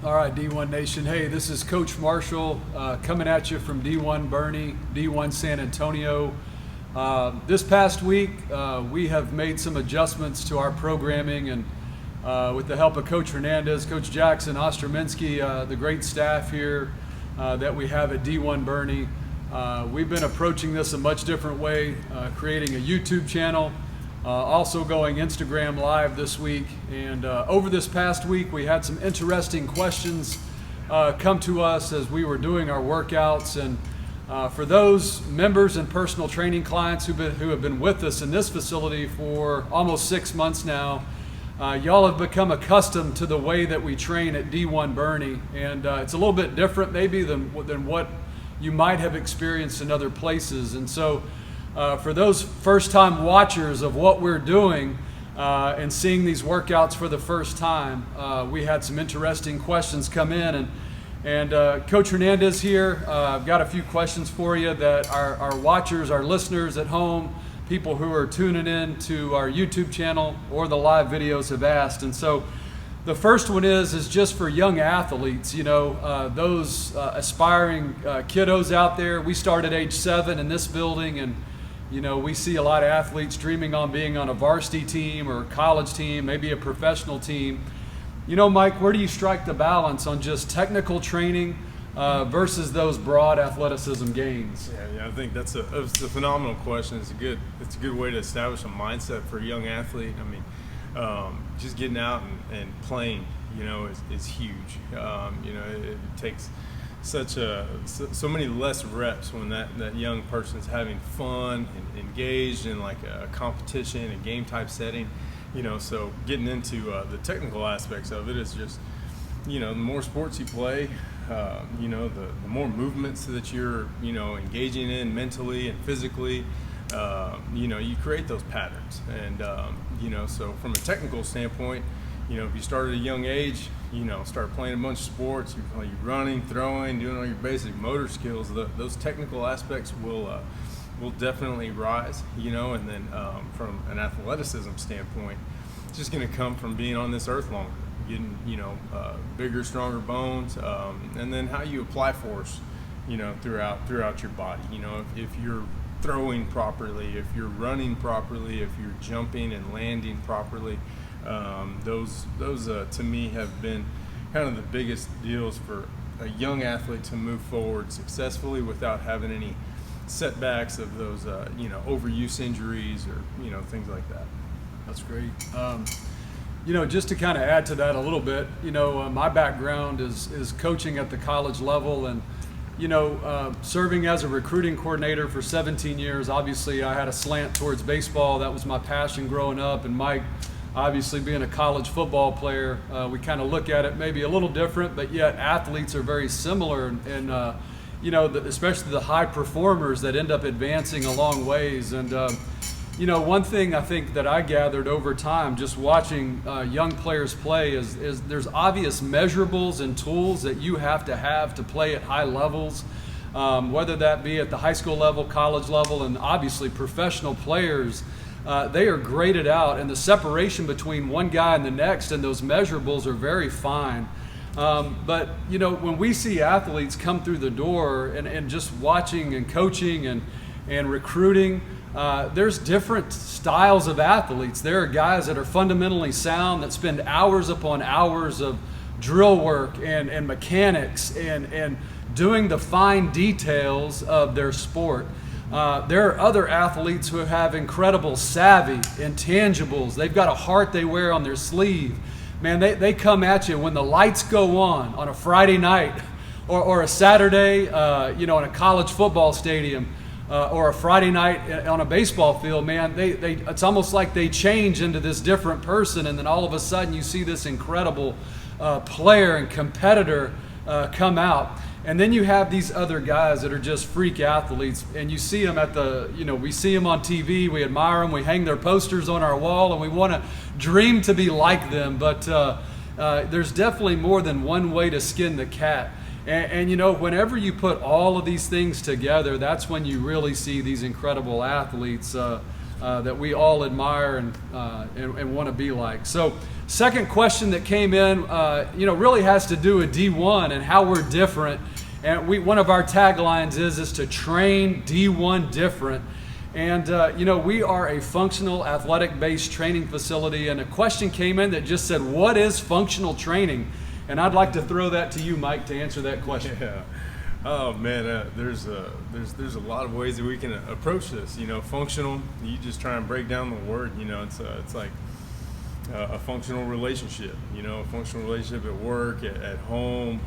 All right, D1 Nation. Hey, this is Coach Marshall coming at you from D1 Bernie, D1 San Antonio. This past week, we have made some adjustments to our programming, and with the help of Coach Hernandez, Coach Jackson, Ostromensky, the great staff here that we have at D1 Bernie, we've been approaching this a much different way, creating a YouTube channel, also going Instagram Live this week. And over this past week, we had some interesting questions come to us as we were doing our workouts. And for those members and personal training clients who have been with us in this facility for almost 6 months now, y'all have become accustomed to the way that we train at D1 Bernie. And it's a little bit different maybe than what you might have experienced in other places. And so for those first-time watchers of what we're doing and seeing these workouts for the first time, we had some interesting questions come in. And Coach Hernandez here, I've got a few questions for you that our watchers, our listeners at home, people who are tuning in to our YouTube channel or the live videos have asked. And so the first one is just for young athletes, those aspiring kiddos out there. We start at age 7 in this building, and we see a lot of athletes dreaming on being on a varsity team or a college team, maybe a professional team. Mike, where do you strike the balance on just technical training versus those broad athleticism gains? Yeah, I think that's a phenomenal question. It's a good way to establish a mindset for a young athlete. I mean, just getting out and playing, is huge. It takes so many less reps when that young person's having fun and engaged in like a competition, a game type setting. So getting into the technical aspects of it is just, the more sports you play, the more movements that you're, engaging in mentally and physically, you create those patterns. And, so from a technical standpoint, if you start at a young age, start playing a bunch of sports, you're running, throwing, doing all your basic motor skills, those technical aspects will definitely rise, and then from an athleticism standpoint, it's just going to come from being on this earth longer, getting, bigger, stronger bones, and then how you apply force, throughout your body. If you're throwing properly, if you're running properly, if you're jumping and landing properly, those to me have been kind of the biggest deals for a young athlete to move forward successfully without having any setbacks of those overuse injuries or things like that. That's great. Just to kind of add to that a little bit, my background is coaching at the college level, and serving as a recruiting coordinator for 17 years. Obviously I had a slant towards baseball. That was my passion growing up. And Mike, obviously being a college football player, we kind of look at it maybe a little different, but yet athletes are very similar, and especially the high performers that end up advancing a long ways. And one thing I think that I gathered over time just watching young players play is there's obvious measurables and tools that you have to play at high levels, whether that be at the high school level, college level, and obviously professional players. They are graded out, and the separation between one guy and the next and those measurables are very fine. But when we see athletes come through the door and just watching and coaching and recruiting, there's different styles of athletes. There are guys that are fundamentally sound that spend hours upon hours of drill work and mechanics and doing the fine details of their sport. There are other athletes who have incredible savvy, intangibles. They've got a heart they wear on their sleeve. Man, they come at you when the lights go on a Friday night or a Saturday, in a college football stadium, or a Friday night on a baseball field. Man, it's almost like they change into this different person, and then all of a sudden you see this incredible player and competitor come out. And then you have these other guys that are just freak athletes, and you see them we see them on TV, we admire them, we hang their posters on our wall, and we want to dream to be like them. But there's definitely more than one way to skin the cat. And whenever you put all of these things together, that's when you really see these incredible athletes that we all admire and want to be like. So, second question that came in, really has to do with D1 and how we're different. And one of our taglines is to train D1 different. And, we are a functional athletic-based training facility. And a question came in that just said, what is functional training? And I'd like to throw that to you, Mike, to answer that question. Yeah. Oh man, there's a lot of ways that we can approach this. Functional. You just try and break down the word. It's like a functional relationship. A functional relationship at work, at home.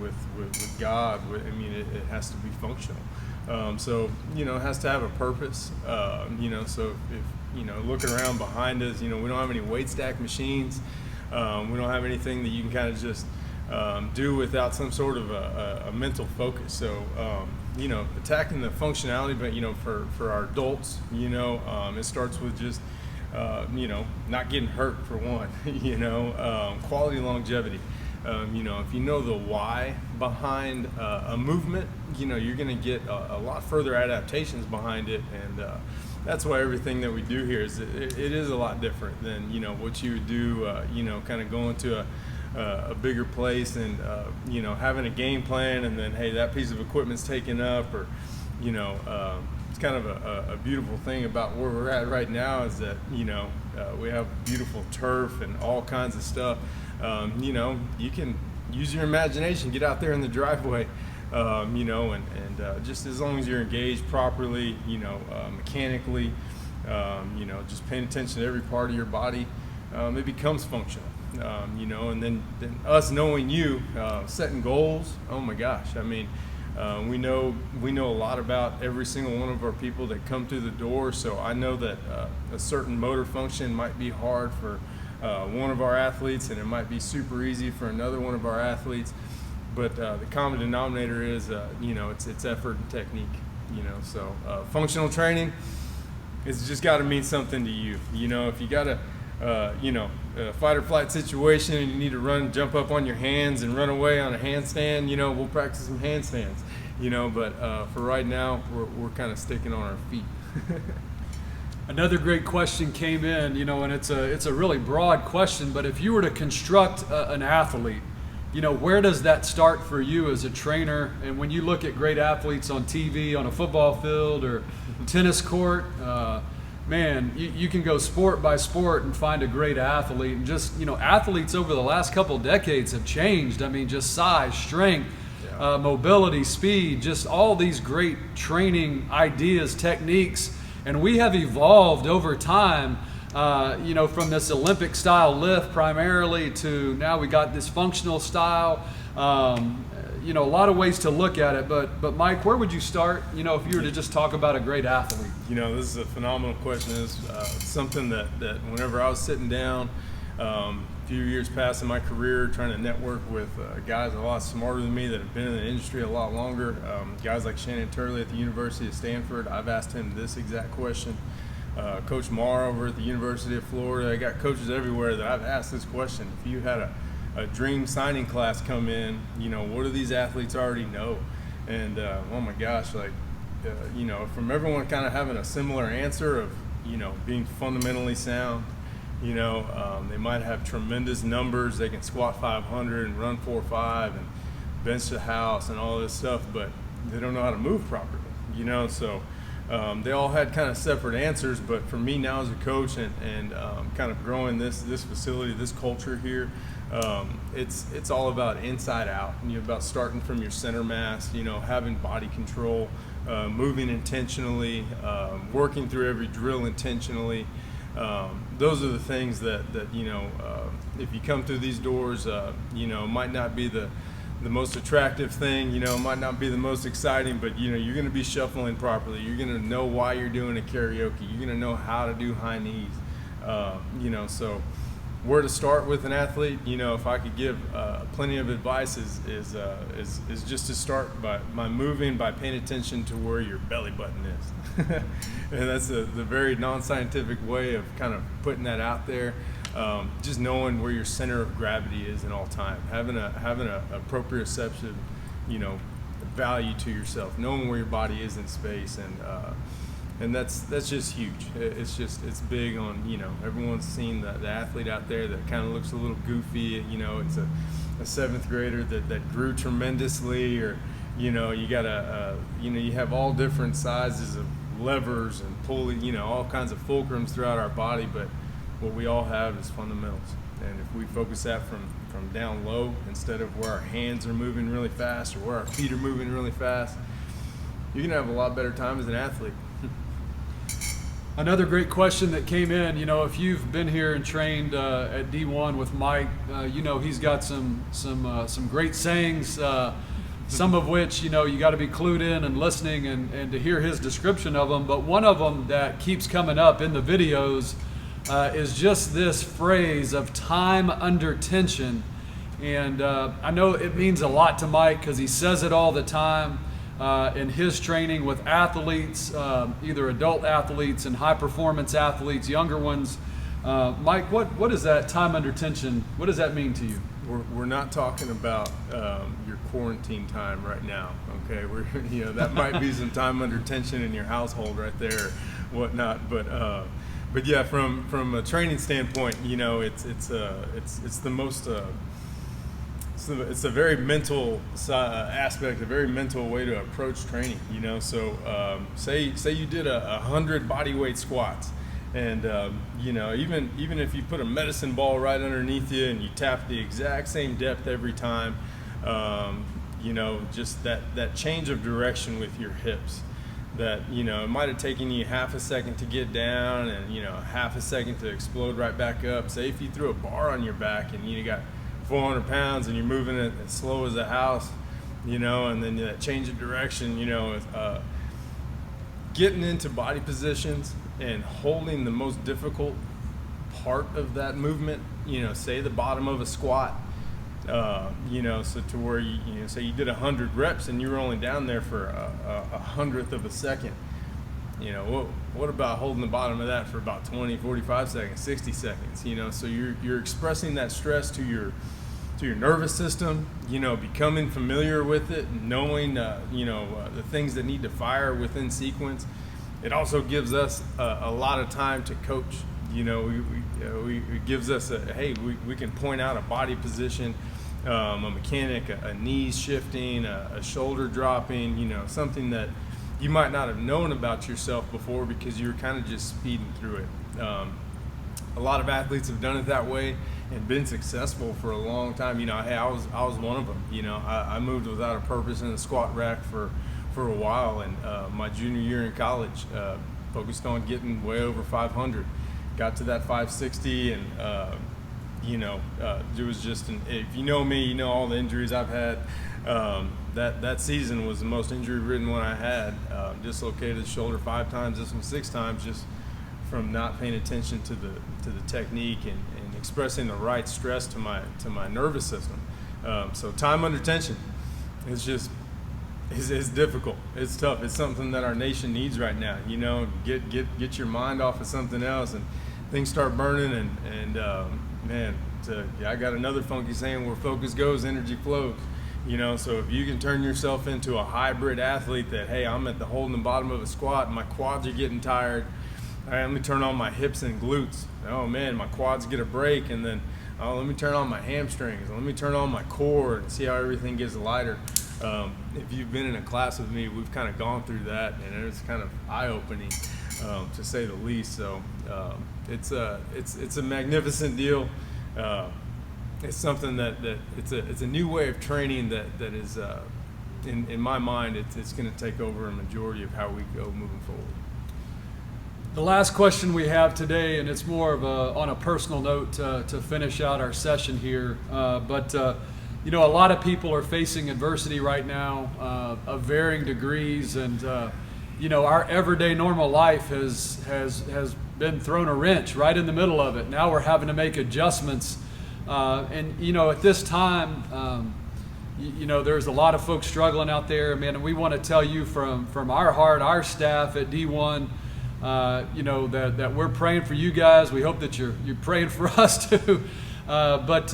With God. It has to be functional. It has to have a purpose. So if looking around behind us, we don't have any weight stack machines. We don't have anything that you can kind of just do without some sort of a mental focus. So, attacking the functionality, but, for our adults, it starts with just, not getting hurt for one, quality longevity. If you know the why behind a movement, you're going to get a lot further adaptations behind it. And that's why everything that we do here it is a lot different than, what you would do, kind of going to a bigger place and having a game plan, and then hey, that piece of equipment's taken up, or it's kind of a beautiful thing about where we're at right now is that we have beautiful turf and all kinds of stuff. You can use your imagination, get out there in the driveway, and just as long as you're engaged properly, mechanically, just paying attention to every part of your body, it becomes functional. And then us knowing you, setting goals. Oh my gosh! We know a lot about every single one of our people that come through the door. So I know that a certain motor function might be hard for one of our athletes, and it might be super easy for another one of our athletes. But the common denominator is, it's effort and technique. So functional training, it's just got to mean something to you. If you got a fight or flight situation and you need to jump up on your hands and run away on a handstand, we'll practice some handstands, but for right now, we're kind of sticking on our feet. Another great question came in, and it's a really broad question, but if you were to construct an athlete, where does that start for you as a trainer? And when you look at great athletes on TV, on a football field or tennis court, man, you can go sport by sport and find a great athlete. And just, athletes over the last couple of decades have changed. Just size, strength, mobility, speed, just all these great training ideas, techniques. And we have evolved over time, from this Olympic style lift primarily to now we got this functional style. A lot of ways to look at it, but Mike, where would you start, if you were to just talk about a great athlete? This is a phenomenal question. It's something that whenever I was sitting down a few years past in my career trying to network with guys a lot smarter than me that have been in the industry a lot longer, guys like Shannon Turley at the University of Stanford, I've asked him this exact question. Coach Marr over at the University of Florida, I got coaches everywhere that I've asked this question. If you had a dream signing class come in, what do these athletes already know? And oh my gosh, from everyone kind of having a similar answer of, being fundamentally sound, they might have tremendous numbers, they can squat 500 and run 4.5 and bench the house and all this stuff, but they don't know how to move properly, so they all had kind of separate answers. But for me now as a coach and kind of growing this facility, this culture here, it's all about inside out, about starting from your center mass, having body control, moving intentionally, working through every drill intentionally. Those are the things that if you come through these doors, might not be the most attractive thing, might not be the most exciting, but you're going to be shuffling properly. You're going to know why you're doing a karaoke. You're going to know how to do high knees. So where to start with an athlete, if I could give plenty of advice is just to start by moving, by paying attention to where your belly button is. And that's the very non-scientific way of kind of putting that out there. Just knowing where your center of gravity is in all time, having a proprioceptive, value to yourself, knowing where your body is in space, and and that's just huge. It's big on, everyone's seen the athlete out there that kind of looks a little goofy. It's a seventh grader that grew tremendously, or you got you have all different sizes of levers and pulley, all kinds of fulcrums throughout our body, but what we all have is fundamentals. And if we focus that from down low, instead of where our hands are moving really fast or where our feet are moving really fast, you're gonna have a lot better time as an athlete. Another great question that came in, if you've been here and trained at D1 with Mike, he's got some great sayings, some of which, you got to be clued in and listening and to hear his description of them. But one of them that keeps coming up in the videos is just this phrase of time under tension. And I know it means a lot to Mike because he says it all the time in his training with athletes, either adult athletes and high performance athletes, younger ones. Mike, what is that time under tension? What does that mean to you? We're not talking about your quarantine time right now, okay? That might be some time under tension in your household right there, or whatnot. But yeah, from a training standpoint, it's the most it's a very mental aspect, a very mental way to approach training. So say you did 100 body weight squats. And even if you put a medicine ball right underneath you and you tap the exact same depth every time, just that change of direction with your hips, that it might have taken you half a second to get down and half a second to explode right back up. Say if you threw a bar on your back and you got 400 pounds and you're moving it as slow as a house, and then that change of direction, getting into body positions and holding the most difficult part of that movement, say the bottom of a squat, so to where say you did 100 reps and you were only down there for a hundredth of a second. What about holding the bottom of that for about 20, 45 seconds, 60 seconds? So you're expressing that stress to your nervous system, becoming familiar with it, knowing the things that need to fire within sequence. It also gives us a lot of time to coach. It gives us we can point out a body position, a mechanic, a knees shifting, a shoulder dropping, something that you might not have known about yourself before because you were kind of just speeding through it. A lot of athletes have done it that way and been successful for a long time. I was one of them. I moved without a purpose in the squat rack for a while, and my junior year in college, focused on getting way over 500. Got to that 560, and it was just if you know me, you know all the injuries I've had. That season was the most injury-ridden one I had. Dislocated the shoulder 5 times, this one 6 times, just from not paying attention to the technique and expressing the right stress to my nervous system. So time under tension is just is difficult. It's tough. It's something that our nation needs right now. Get your mind off of something else, and things start burning. And I got another funky saying: where focus goes, energy flows. So if you can turn yourself into a hybrid athlete, that hey, I'm at the holding the bottom of a squat, and my quads are getting tired. All right, let me turn on my hips and glutes. Oh man, my quads get a break, and then let me turn on my hamstrings. Let me turn on my core and see how everything gets lighter. If you've been in a class with me, we've kind of gone through that, and it's kind of eye-opening, to say the least. So it's a magnificent deal. It's something that it's a new way of training that is in my mind it's going to take over a majority of how we go moving forward. The last question we have today, and it's more of on a personal note to finish out our session here, but a lot of people are facing adversity right now of varying degrees, and our everyday normal life has been thrown a wrench right in the middle of it. Now we're having to make adjustments, and at this time, there's a lot of folks struggling out there, man, and we want to tell you from our heart, our staff at D1. That we're praying for you guys. We hope that you're praying for us too. But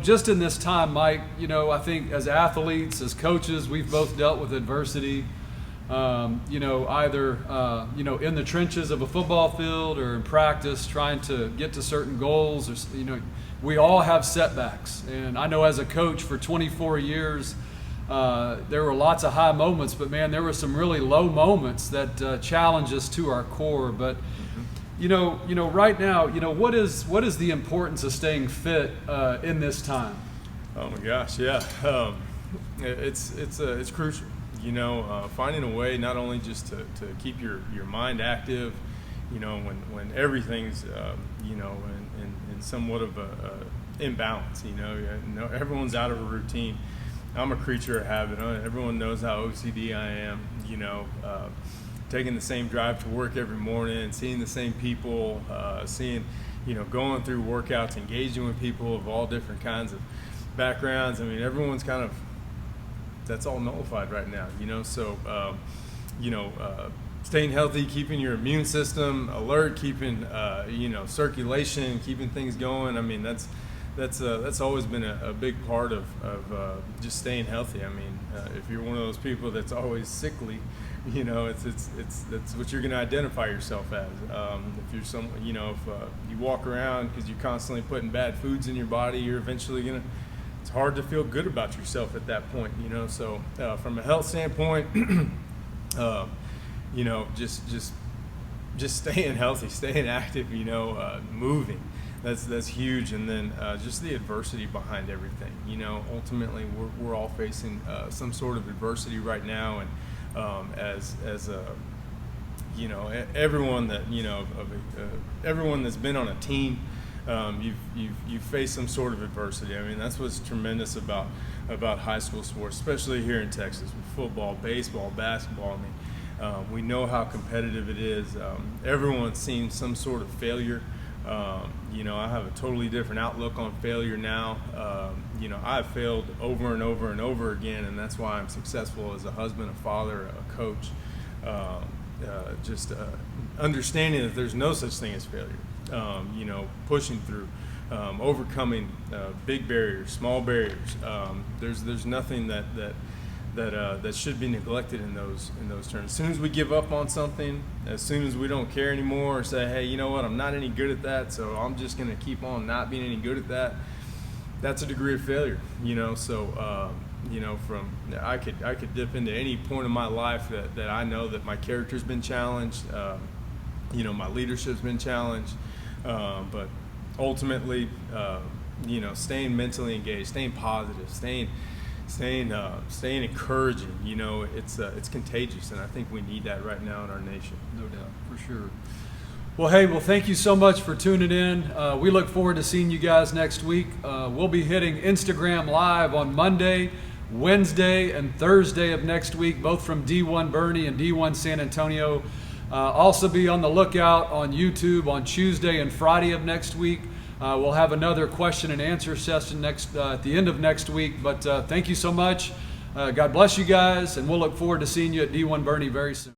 just in this time, Mike, I think as athletes, as coaches, we've both dealt with adversity. you know, either you know, in the trenches of a football field or in practice, trying to get to certain goals. Or, you know, we all have setbacks, and I know as a coach for 24 years, there were lots of high moments, but man, there were some really low moments that challenge us to our core. But you know, right now, you know, what is the importance of staying fit in this time? Oh my gosh, yeah, it's crucial. You know, finding a way not only just to keep your mind active, you know, when everything's you know, in somewhat of a imbalance. You know, everyone's out of a routine. I'm a creature of habit. Everyone knows how OCD I am. You know, taking the same drive to work every morning, seeing the same people, seeing, you know, going through workouts, engaging with people of all different kinds of backgrounds. I mean, everyone's kind of, that's all nullified right now, you know. So, you know, staying healthy, keeping your immune system alert, keeping, you know, circulation, keeping things going. I mean, that's always been a big part of just staying healthy. I mean, if you're one of those people that's always sickly, you know, that's what you're going to identify yourself as. If you're you know, if you walk around because you're constantly putting bad foods in your body, you're eventually going to, it's hard to feel good about yourself at that point, you know. So from a health standpoint, you know, just staying healthy, staying active, you know, moving. That's huge. And then just the adversity behind everything. You know, ultimately we're all facing some sort of adversity right now, and as a, you know, everyone that, you know, everyone that's been on a team, you've faced some sort of adversity. I mean, that's what's tremendous about high school sports, especially here in Texas with football, baseball, basketball. I mean, we know how competitive it is. Everyone's seen some sort of failure. You know, I have a totally different outlook on failure now. You know, I've failed over and over and over again, and that's why I'm successful as a husband, a father, a coach. Just understanding that there's no such thing as failure. You know, pushing through, overcoming big barriers, small barriers. There's nothing that should be neglected in those terms. As soon as we give up on something, as soon as we don't care anymore, or say, hey, you know what, I'm not any good at that, so I'm just going to keep on not being any good at that, that's a degree of failure. You know, so you know, I could dip into any point of my life that I know that my character's been challenged. You know, my leadership's been challenged, but ultimately, you know, staying mentally engaged, staying positive, staying encouraging. You know, it's contagious, and I think we need that right now in our nation. No doubt, for sure. Well, hey, thank you so much for tuning in. We look forward to seeing you guys next week. We'll be hitting Instagram Live on Monday, Wednesday, and Thursday of next week, both from D1 Bernie and D1 San Antonio. Also be on the lookout on YouTube on Tuesday and Friday of next week. We'll have another question and answer session at the end of next week. But thank you so much. God bless you guys, and we'll look forward to seeing you at D1 Bernie very soon.